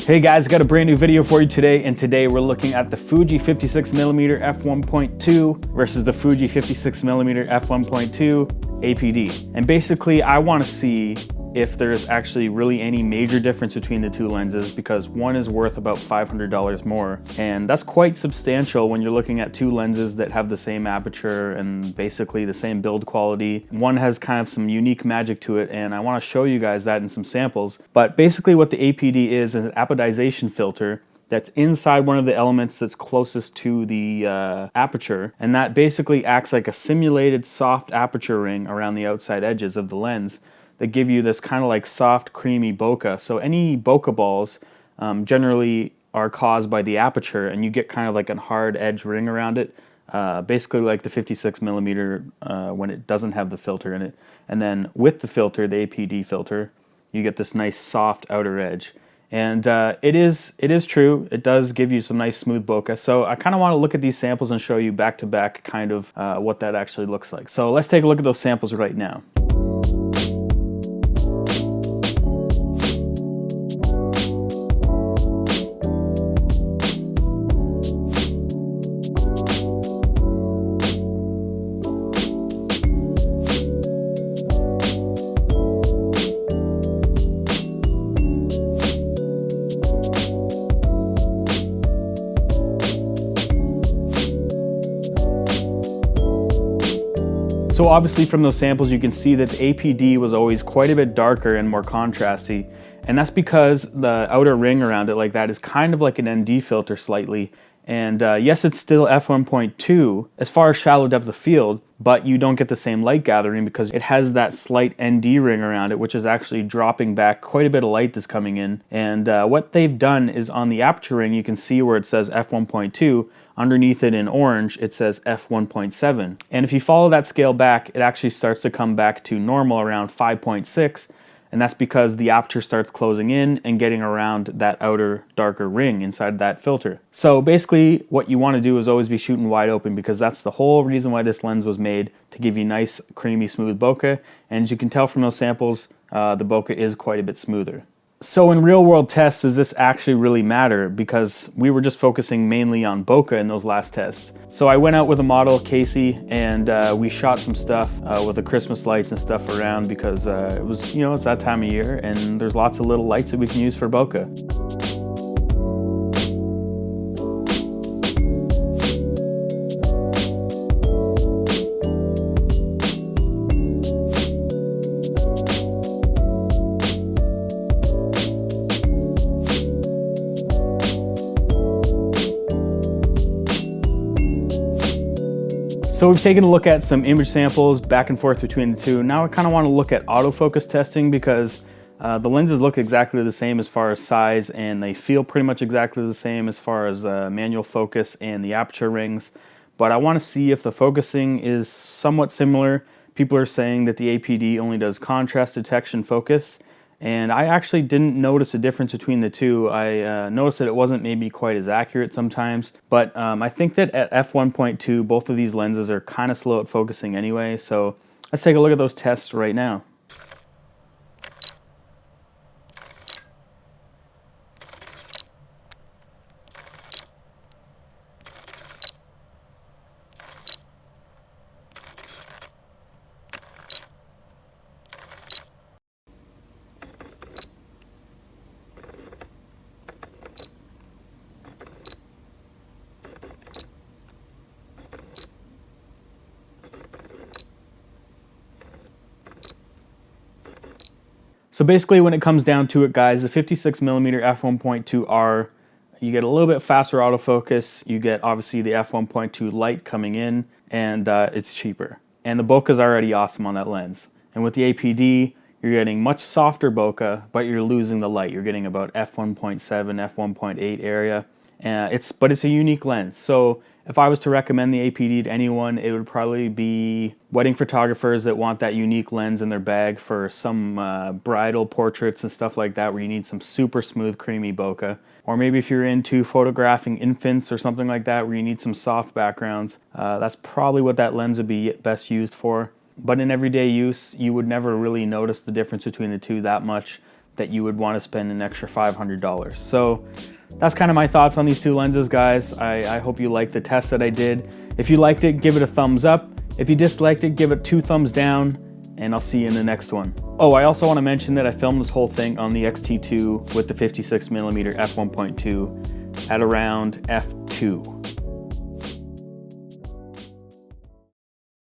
Hey guys, got a brand new video for you today, and today we're looking at the Fuji 56mm f1.2 versus the Fuji 56mm f1.2 APD. And basically I want to see if there's actually really any major difference between the two lenses, because one is worth about $500 more, and that's quite substantial when you're looking at two lenses that have the same aperture and basically the same build quality. One has kind of some unique magic to it, and I want to show you guys that in some samples. But basically what the APD is an apodization filter that's inside one of the elements that's closest to the aperture, and that basically acts like a simulated soft aperture ring around the outside edges of the lens that give you this kind of like soft, creamy bokeh. So any bokeh balls generally are caused by the aperture, and you get kind of like a hard edge ring around it, basically like the 56mm when it doesn't have the filter in it. And then with the filter, the APD filter, you get this nice soft outer edge. And it is true, it does give you some nice smooth bokeh. So I kind of want to look at these samples and show you back to back kind of what that actually looks like. So let's take a look at those samples right now. So obviously from those samples you can see that the APD was always quite a bit darker and more contrasty, and that's because the outer ring around it like that is kind of like an ND filter slightly. And yes, it's still f1.2 as far as shallow depth of field, but you don't get the same light gathering because it has that slight ND ring around it, which is actually dropping back quite a bit of light that's coming in. And what they've done is on the aperture ring, you can see where it says f1.2, underneath it in orange, it says f1.7. And if you follow that scale back, it actually starts to come back to normal around 5.6. And that's because the aperture starts closing in and getting around that outer darker ring inside that filter. So basically what you want to do is always be shooting wide open, because that's the whole reason why this lens was made, to give you nice, creamy, smooth bokeh. And as you can tell from those samples, the bokeh is quite a bit smoother. So in real world tests, does this actually really matter? Because we were just focusing mainly on bokeh in those last tests. So I went out with a model, Casey, and we shot some stuff with the Christmas lights and stuff around, because it was, you know, it's that time of year and there's lots of little lights that we can use for bokeh. So we've taken a look at some image samples back and forth between the two. Now I kind of want to look at autofocus testing, because the lenses look exactly the same as far as size, and they feel pretty much exactly the same as far as manual focus and the aperture rings. But I want to see if the focusing is somewhat similar. People are saying that the APD only does contrast detection focus, and I actually didn't notice a difference between the two. I noticed that it wasn't maybe quite as accurate sometimes, but I think that at f1.2 both of these lenses are kind of slow at focusing anyway. So let's take a look at those tests right now. So basically when it comes down to it, guys, the 56mm f1.2R, you get a little bit faster autofocus, you get obviously the f1.2 light coming in, and it's cheaper. And the bokeh is already awesome on that lens. And with the APD, you're getting much softer bokeh, but you're losing the light. You're getting about f1.7, f1.8 area. But it's a unique lens. So if I was to recommend the APD to anyone, it would probably be wedding photographers that want that unique lens in their bag for some bridal portraits and stuff like that, where you need some super smooth, creamy bokeh. Or maybe if you're into photographing infants or something like that, where you need some soft backgrounds, that's probably what that lens would be best used for. But in everyday use, you would never really notice the difference between the two that much. that you would want to spend an extra $500. So that's kind of my thoughts on these two lenses, guys. I hope you liked the test that I did. If you liked it, give it a thumbs up. If you disliked it, give it 2 thumbs down, and I'll see you in the next one. Oh, I also want to mention that I filmed this whole thing on the X-T2 with the 56mm f1.2 at around f2.